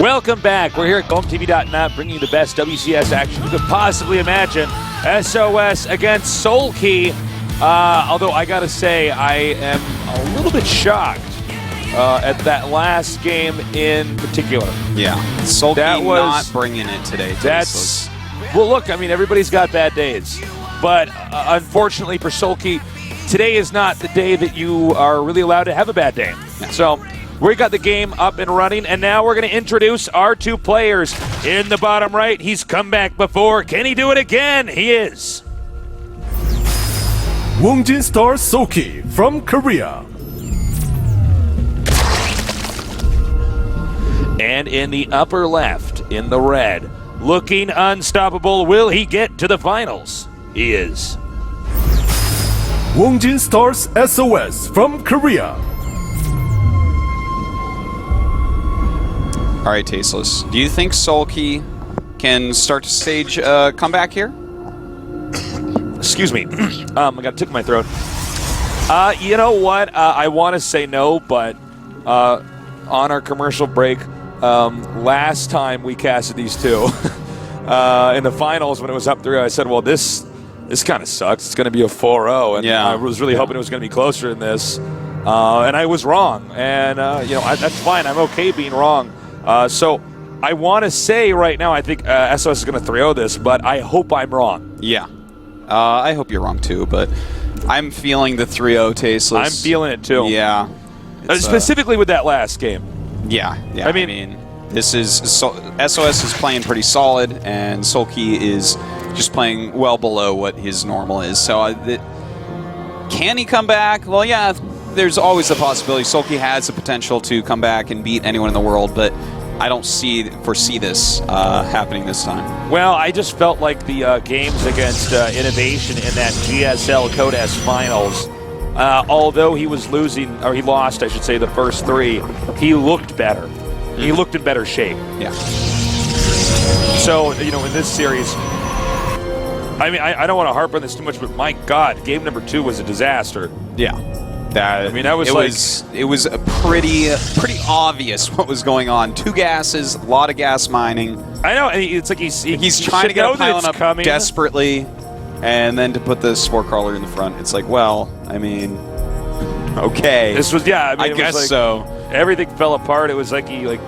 Welcome back. We're here at GomTV.net bringing you the best WCS action you could possibly imagine. SOS against Soulkey. Although I gotta say, I am a little bit shocked at that last game in particular. Yeah, Soulkey not bringing it today. Well, look, I mean, everybody's got bad days. But unfortunately for Soulkey, today is not the day that you are really allowed to have a bad day. Yeah. So we got the game up and running, and now we're going to introduce our two players. In the bottom right, he's come back before. Can he do it again? He is. Wongjin Star Soulkey from Korea. And in the upper left, in the red, looking unstoppable, will he get to the finals? He is. Wongjin Stars SOS from Korea. All right, Tasteless. Do you think Soulkey can start to stage a comeback here? Excuse me. I got a tick in my throat. You know what? I want to say no, but on our commercial break, last time we casted these two in the finals when it was up 3-0, I said, well, this kind of sucks. It's going to be a 4-0. And yeah. I was really hoping it was going to be closer than this. And I was wrong. And, that's fine. I'm okay being wrong. So I want to say right now I think SOS is going to 3-0 this, but I hope I'm wrong. Yeah. I hope you're wrong too, but I'm feeling the 3-0 Tasteless. I'm feeling it too. Yeah. Specifically with that last game. Yeah. I mean this is SOS is playing pretty solid, and Soulkey is just playing well below what his normal is. So can he come back? Well, yeah, there's always the possibility. Soulkey has the potential to come back and beat anyone in the world, but I don't foresee this happening this time. Well, I just felt like the games against Innovation in that GSL Code S finals, although he was losing, or he lost, I should say, the first three, he looked better. He looked in better shape. Yeah. So, in this series, I mean, I don't want to harp on this too much, but my God, game number 2 was a disaster. Yeah. It was a pretty obvious what was going on. 2 gases, a lot of gas mining. I know, and it's like he's trying to get a pylon up coming desperately, and then to put the spore crawler in the front. It's like, well, I mean, okay. This was, I guess so. Everything fell apart. It was like he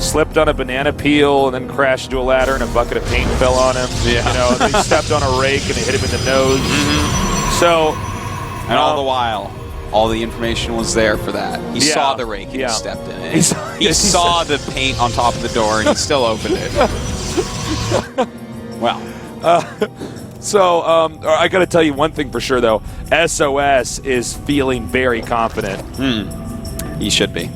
slipped on a banana peel and then crashed into a ladder, and a bucket of paint fell on him. Yeah. And he stepped on a rake and it hit him in the nose. So, and all the while, all the information was there for that. He saw the rake and he stepped in it. He saw the paint on top of the door and he still opened it. Wow. So I got to tell you one thing for sure, though. SOS is feeling very confident. He should be.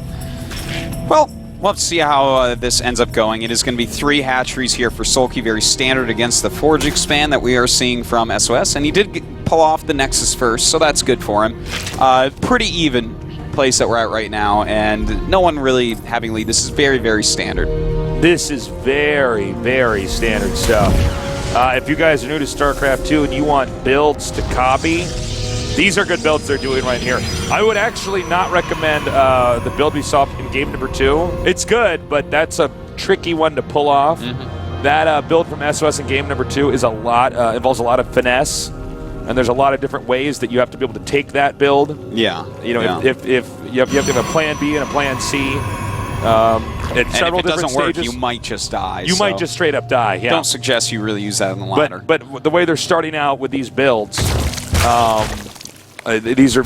Well, we'll have to see how this ends up going. It is going to be 3 hatcheries here for Soulkey, very standard against the Forge expand that we are seeing from SOS. And he did pull off the Nexus first, so that's good for him. Pretty even place that we're at right now, and no one really having lead. This is very, very standard. This is very, very standard stuff. If you guys are new to StarCraft 2 and you want builds to copy, these are good builds they're doing right here. I would actually not recommend the build we saw in game number 2. It's good, but that's a tricky one to pull off. That build from SOS in game number 2 is involves a lot of finesse, and there's a lot of different ways that you have to be able to take that build. Yeah. If you have to have a plan B and a plan C. At several if it doesn't different work, stages, you might just die. You might just straight up die. Yeah. Don't suggest you really use that on the ladder. But the way they're starting out with these builds, these are,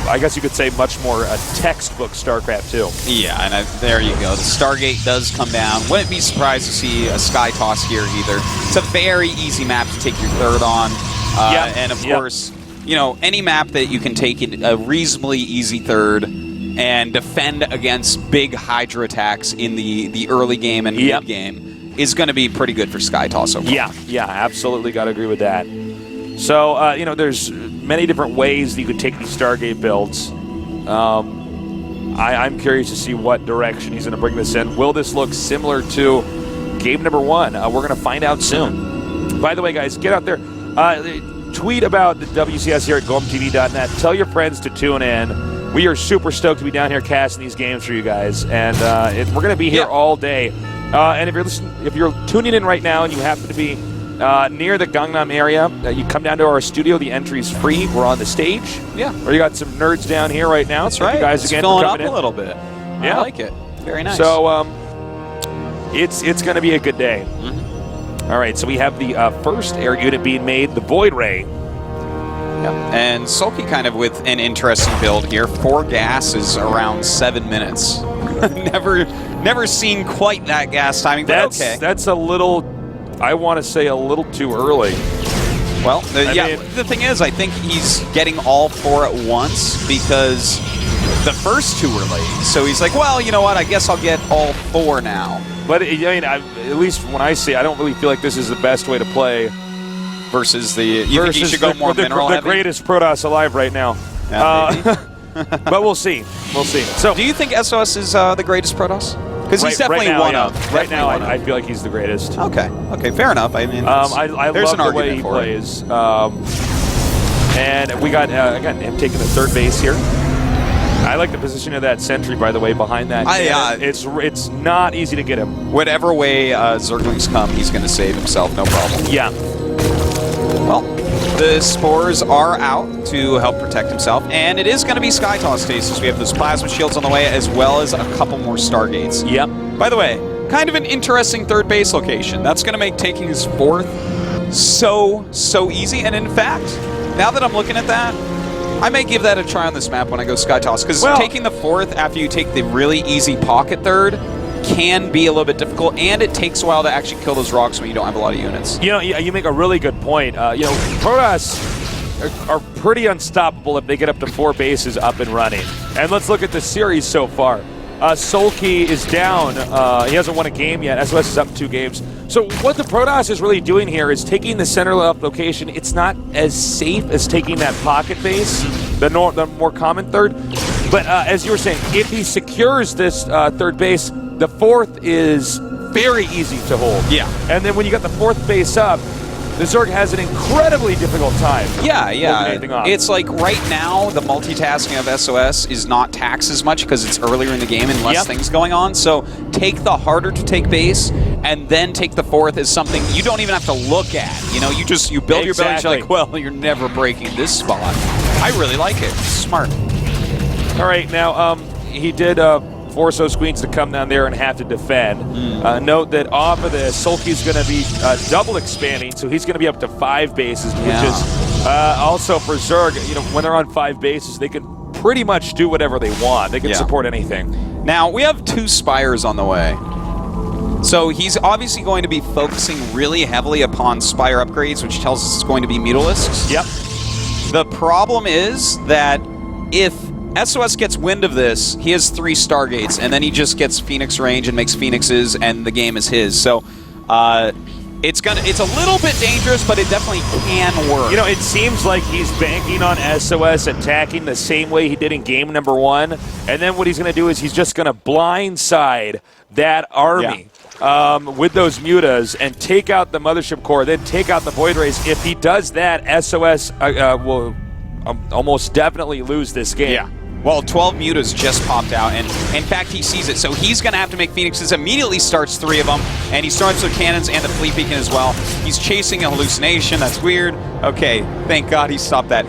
I guess you could say, much more a textbook StarCraft 2. Yeah, and there you go. The Stargate does come down. Wouldn't be surprised to see a Sky Toss here either. It's a very easy map to take your third on. And of course, any map that you can take in a reasonably easy third and defend against big Hydra attacks in the early game and mid game is going to be pretty good for Sky Toss overall. Yeah, absolutely got to agree with that. So, there's many different ways that you could take these Stargate builds. I'm curious to see what direction he's going to bring this in. Will this look similar to game number 1? We're going to find out soon. By the way, guys, get out there. Tweet about the WCS here at GomTV.net. Tell your friends to tune in. We are super stoked to be down here casting these games for you guys. And we're going to be here all day. And if you're tuning in right now and you happen to be near the Gangnam area, you come down to our studio. The entry's free. We're on the stage. Yeah. Or you got some nerds down here right now. That's right. You guys it's again filling for up coming in. a little bit. Yeah. I like it. Very nice. So it's going to be a good day. Mm-hmm. All right. So we have the first air unit being made, the Void Ray. Yep. And Sulky kind of with an interesting build here. 4 gas is around 7 minutes. Never seen quite that gas timing, but okay. That's a little, I want to say a little too early. Well, the thing is, I think he's getting all 4 at once because the first 2 were late. So he's like, well, you know what? I guess I'll get all 4 now. But I mean, at least when I see, I don't really feel like this is the best way to play. Versus you think he should go more mineral the heavy? greatest Protoss alive right now. Yeah, but we'll see. We'll see. So, do you think SOS is the greatest Protoss? Because he's definitely one of. Right now, I feel like he's the greatest. Okay. Okay. Fair enough. I mean, I there's love an the way he plays. And we got him taking the third base here. I like the position of that sentry, by the way, behind that. It's not easy to get him. Whatever way Zerglings come, he's going to save himself, no problem. Yeah. Well, the spores are out to help protect himself, and it is going to be Sky Toss stasis. We have those plasma shields on the way, as well as a couple more Stargates. Yep. By the way, kind of an interesting third base location. That's going to make taking his 4th so easy, and in fact, now that I'm looking at that, I may give that a try on this map when I go Sky Toss, because taking the 4th after you take the really easy pocket 3rd can be a little bit difficult, and it takes a while to actually kill those rocks when you don't have a lot of units. You know, you make a really good point. Protoss are pretty unstoppable if they get up to 4 bases up and running. And let's look at the series so far. Sulky is down. He hasn't won a game yet. SOS is up 2 games. So what the Protoss is really doing here is taking the center left location. It's not as safe as taking that pocket base, the more common 3rd. But as you were saying, if he secures this 3rd base, the 4th is very easy to hold. Yeah. And then when you got the 4th base up, the Zerg has an incredibly difficult time. Yeah. Anything off. It's like right now, the multitasking of SOS is not taxed as much because it's earlier in the game and less things going on. So take the harder to take base and then take the 4th is something you don't even have to look at. You know, you build your buildings, you're like, well, you're never breaking this spot. I really like it. Smart. All right, now he did force those queens to come down there and have to defend. Note that off of this, Sulky's going to be double expanding, so he's going to be up to 5 bases, which is also for Zerg, when they're on 5 bases, they can pretty much do whatever they want. They can support anything. Now, we have 2 Spires on the way. So he's obviously going to be focusing really heavily upon Spire upgrades, which tells us it's going to be Mutalisks. Yep. The problem is that if SOS gets wind of this, he has 3 Stargates, and then he just gets Phoenix range and makes Phoenixes, and the game is his. So it's a little bit dangerous, but it definitely can work. It seems like he's banking on SOS attacking the same way he did in game number 1, and then what he's going to do is he's just going to blindside that army. With those mutas and take out the Mothership Core, then take out the Void Rays. If he does that, SOS will almost definitely lose this game. Yeah. Well, 12 mutas just popped out, and in fact, he sees it. So he's going to have to make Phoenixes. Immediately starts 3 of them, and he starts with cannons and the Fleet Beacon as well. He's chasing a hallucination. That's weird. Okay, thank God he stopped that.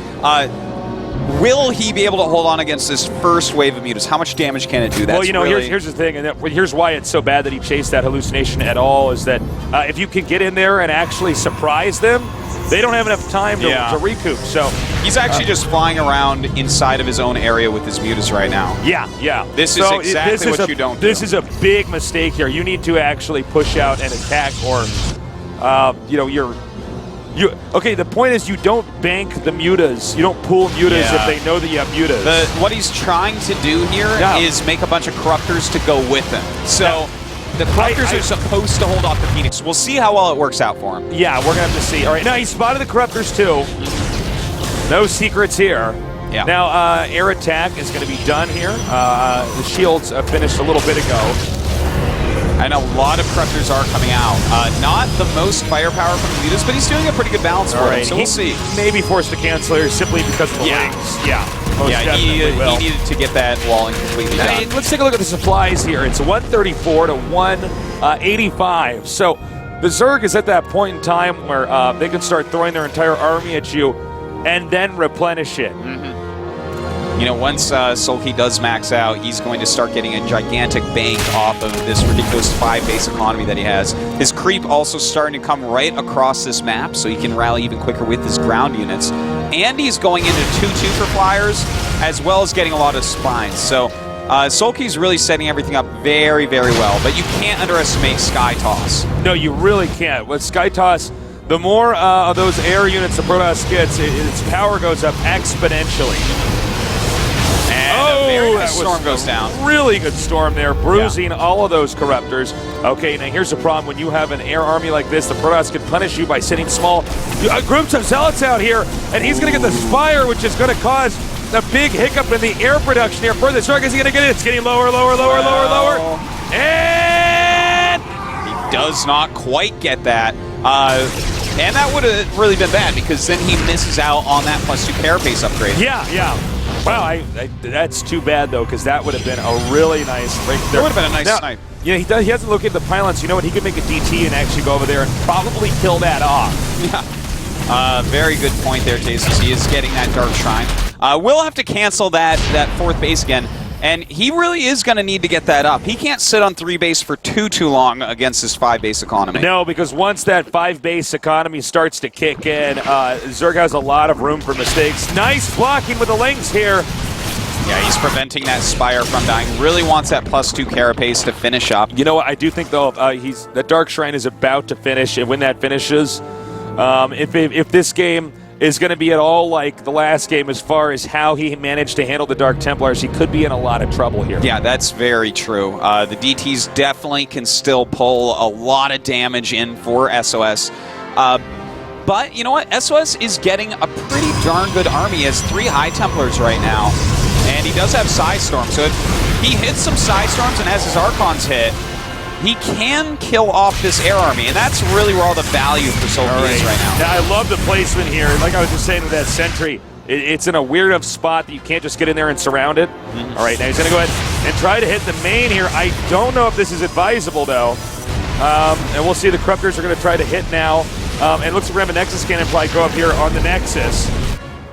Will he be able to hold on against this first wave of mutas? How much damage can it do? Well, here's the thing, and here's why it's so bad that he chased that hallucination at all, is that if you can get in there and actually surprise them, they don't have enough time to recoup. So he's actually just flying around inside of his own area with his mutas right now. Yeah. This is exactly what you don't do. This is a big mistake here. You need to actually push out and attack, or okay, the point is you don't bank the mutas. You don't pull mutas if they know that you have mutas. What he's trying to do here is make a bunch of corruptors to go with him. So the corruptors are supposed to hold off the Phoenix. We'll see how well it works out for him. Yeah, we're going to have to see. All right, now he spotted the corruptors too. No secrets here. Yeah. Now, air attack is going to be done here. The shields finished a little bit ago. And a lot of Corruptors are coming out. Not the most firepower from the Mutas, but he's doing a pretty good balance for him, so we'll see. May be forced to cancel here simply because of the wings. Yeah, he needed to get that walling completely done. Let's take a look at the supplies here. It's 134 to 185. So the Zerg is at that point in time where they can start throwing their entire army at you and then replenish it. You know, once Sulky does max out, he's going to start getting a gigantic bank off of this ridiculous 5-base economy that he has. His creep also starting to come right across this map, so he can rally even quicker with his ground units. And he's going into 2-2 for flyers, as well as getting a lot of spines. So Sulky's really setting everything up very, very well, but you can't underestimate Sky Toss. No, you really can't. With Sky Toss, the more of those air units the Protoss gets, its power goes up exponentially. And a very nice storm goes down. Really good storm there, bruising all of those Corruptors. Okay, now here's the problem. When you have an air army like this, the Protoss can punish you by sending small groups of Zealots out here, and he's going to get the Spire, which is going to cause a big hiccup in the air production here. For the Zerg, is he going to get it? It's getting lower, lower, lower, lower, lower. And he does not quite get that. And that would have really been bad, because then he misses out on that +2 carapace upgrade. Yeah. Wow, that's too bad, though, because that would have been a really nice break there. That would have been a nice snipe. Yeah, he hasn't located the pylons. You know what? He could make a DT and actually go over there and probably kill that off. Yeah. Very good point there, Tasteless. He is getting that Dark Shrine. We'll have to cancel that 4th base again. And he really is going to need to get that up. He can't sit on 3 base for too long against his 5 base economy. No, because once that 5 base economy starts to kick in, Zerg has a lot of room for mistakes. Nice blocking with the Lynx here. Yeah, he's preventing that Spire from dying. Really wants that +2 carapace to finish up. You know what? I do think, though, that Dark Shrine is about to finish, and when that finishes, if this game is going to be at all like the last game as far as how he managed to handle the Dark Templars, he could be in a lot of trouble here. Yeah, that's very true. The DTs definitely can still pull a lot of damage in for SOS. But you know what? SOS is getting a pretty darn good army. He has 3 High Templars right now. And he does have Psystorm. So if he hits some Psystorms and has his Archons hit, he can kill off this air army, and that's really where all the value for Sulky is right now. Yeah, I love the placement here. Like I was just saying with that sentry, it's in a weird enough spot that you can't just get in there and surround it. All right, now he's going to go ahead and try to hit the main here. I don't know if this is advisable, though. And we'll see the Corruptors are going to try to hit now. And it looks like we're going to have a Nexus cannon probably go up here on the Nexus.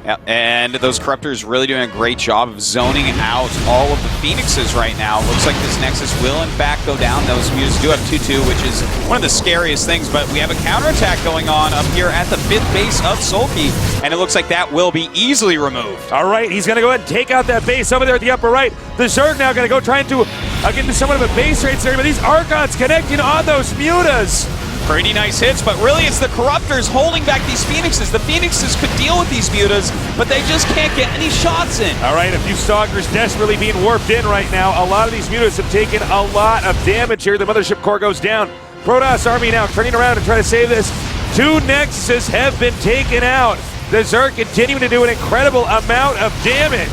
Yeah, and those Corruptors really doing a great job of zoning out all of the Phoenixes right now. Looks like this Nexus will, in fact, go down. Those Mutas do have 2-2, which is one of the scariest things, but we have a counterattack going on up here at the 5th base of Sulky, and it looks like that will be easily removed. All right, he's going to go ahead and take out that base over there at the upper right. The Zerg now going to go trying to get into somewhat of a base rates area, but these Archons connecting on those Mutas. Pretty nice hits, but really it's the Corruptors holding back these Phoenixes. The Phoenixes could deal with these Mutas, but they just can't get any shots in. All right, a few Stalkers desperately being warped in right now. A lot of these Mutas have taken a lot of damage here. The Mothership Core goes down. Protoss Army now turning around to try to save this. 2 Nexuses have been taken out. The Zerg continuing to do an incredible amount of damage.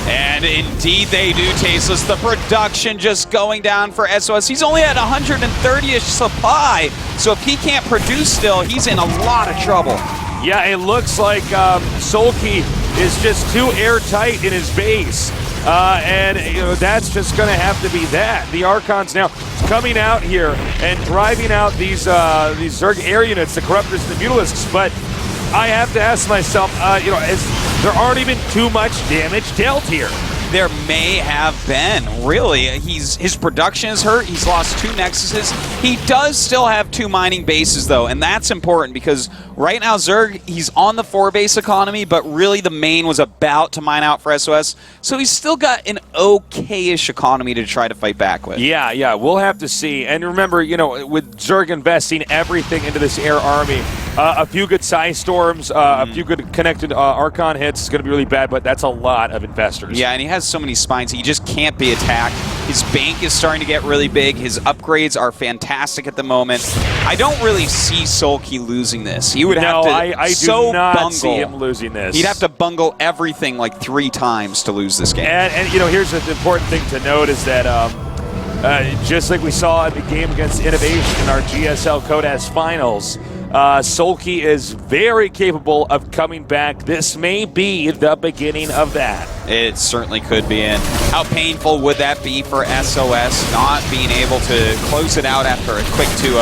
And indeed they do, Tasteless. The production just going down for SOS. He's only at 130-ish supply, so if he can't produce still, he's in a lot of trouble. Yeah, it looks like Sulky is just too airtight in his base. And you know, that's just going to have to be that. The Archons now coming out here and driving out these Zerg air units, the Corruptors and the Mutalisks, but I have to ask myself, you know, has there already been too much damage dealt here? There may have been, really. His production is hurt. He's lost 2 Nexuses. He does still have 2 mining bases, though, and that's important because right now Zerg, he's on the 4-base economy, but really the main was about to mine out for SOS, so he's still got an okay-ish economy to try to fight back with. Yeah, we'll have to see. And remember, you know, with Zerg investing everything into this air army, a few good Psystorms, a few good connected Archon hits is going to be really bad, but that's a lot of investors. Yeah, and he has so many spines, he just can't be attacked. His bank is starting to get really big. His upgrades are fantastic at the moment. I don't really see Sulky losing this. He would have to I do not see him losing this. He'd have to bungle everything like 3 times to lose this game. And you know, here's the important thing to note is that just like we saw in the game against Innovation in our GSL Codas finals, Sulky is very capable of coming back. This may be the beginning of that. It certainly could be. And how painful would that be for SOS not being able to close it out after a quick 2-0?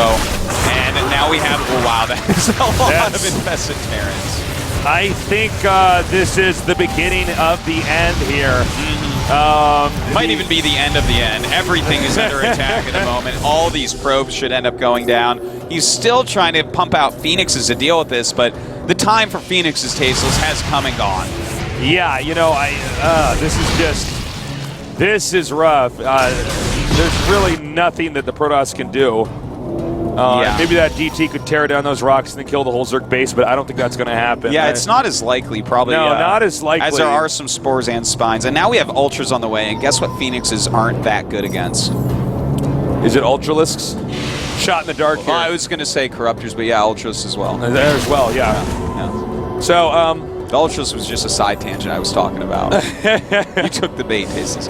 And now we have, oh wow, that is a lot of infested Terrans. I think this is the beginning of the end here. Might even be the end of the end. Everything is under attack at the moment. All these probes should end up going down. He's still trying to pump out Phoenixes to deal with this, but the time for Phoenixes, Tasteless, has come and gone. Yeah, you know, this is rough. There's really nothing that the Protoss can do. Maybe that DT could tear down those rocks and then kill the whole Zerg base, but I don't think that's going to happen. Yeah, it's not as likely, probably. No, not as likely. As there are some Spores and Spines. And now we have Ultras on the way, and guess what Phoenixes aren't that good against? Is it Ultralisks? Shot in the dark here. Well, I was going to say Corruptors, but yeah, Ultras as well. There as well, yeah. So, the Ultras was just a side tangent I was talking about. You took the bait, Tasteless.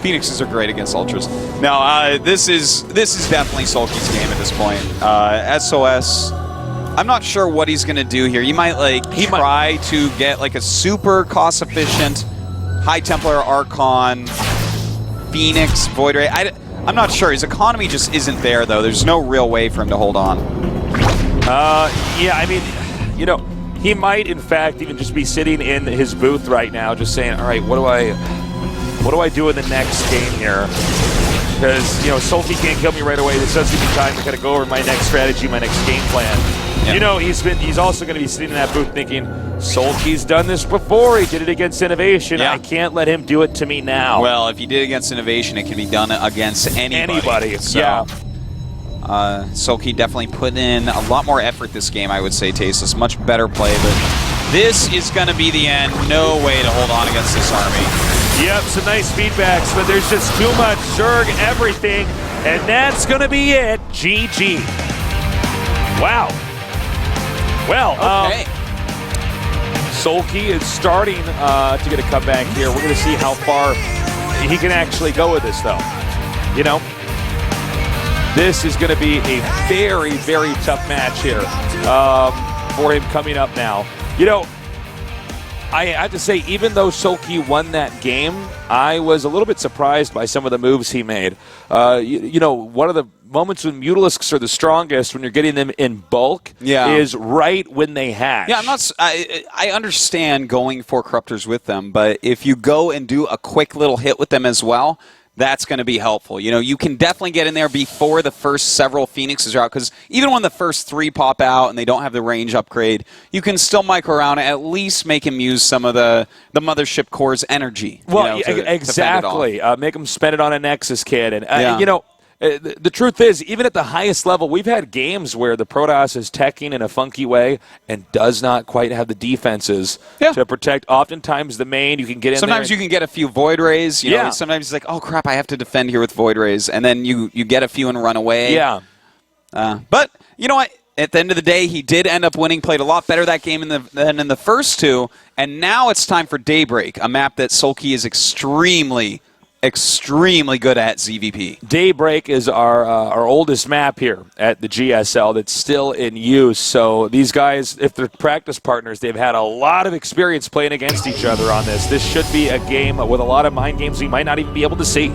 Phoenixes are great against Ultras. Now, this is definitely Sulky's game at this point. SOS, I'm not sure what he's going to do here. He might try to get like a super cost-efficient High Templar Archon, Phoenix, Void Ray. I'm not sure. His economy just isn't there, though. There's no real way for him to hold on. Yeah, I mean, you know, he might, in fact, even just be sitting in his booth right now, just saying, all right, what do I do in the next game here? Because, you know, Sulky can't kill me right away. This doesn't give me time to kind of go over my next strategy, my next game plan. Yep. You know, he's also going to be sitting in that booth thinking, Sulky's done this before. He did it against Innovation. Yeah. I can't let him do it to me now. Well, if he did it against Innovation, it can be done against anybody. So, yeah. Sulky definitely put in a lot more effort this game, I would say, Tasteless. Much better play, but this is going to be the end. No way to hold on against this army. Yep, some nice feedbacks, but there's just too much Zerg everything, and that's going to be it. GG. Wow. Well, okay. Sulky is starting to get a comeback here. We're going to see how far he can actually go with this, though. You know, this is going to be a very, very tough match here for him coming up now. You know, I have to say, even though Sulky won that game, I was a little bit surprised by some of the moves he made. You know, one of the moments when Mutalisks are the strongest, when you're getting them in bulk, is right when they hatch. Yeah, I understand going for Corruptors with them, but if you go and do a quick little hit with them as well, that's going to be helpful. You know, you can definitely get in there before the first several Phoenixes are out, because even when the first 3 pop out and they don't have the range upgrade, you can still micro around and at least make him use some of the Mothership Core's energy. Well, exactly. Make him spend it on a Nexus cannon. You know, the truth is, even at the highest level, we've had games where the Protoss is teching in a funky way and does not quite have the defenses to protect. Oftentimes the main, you can get in Sometimes there. You can get a few Void Rays. You know, sometimes it's like, oh, crap, I have to defend here with Void Rays. And then you get a few and run away. Yeah. But, you know what? At the end of the day, he did end up winning, played a lot better that game than in the first 2. And now it's time for Daybreak, a map that Sulky is extremely good at ZVP. Daybreak is our oldest map here at the GSL that's still in use. So these guys, if they're practice partners, they've had a lot of experience playing against each other on this. This should be a game with a lot of mind games we might not even be able to see.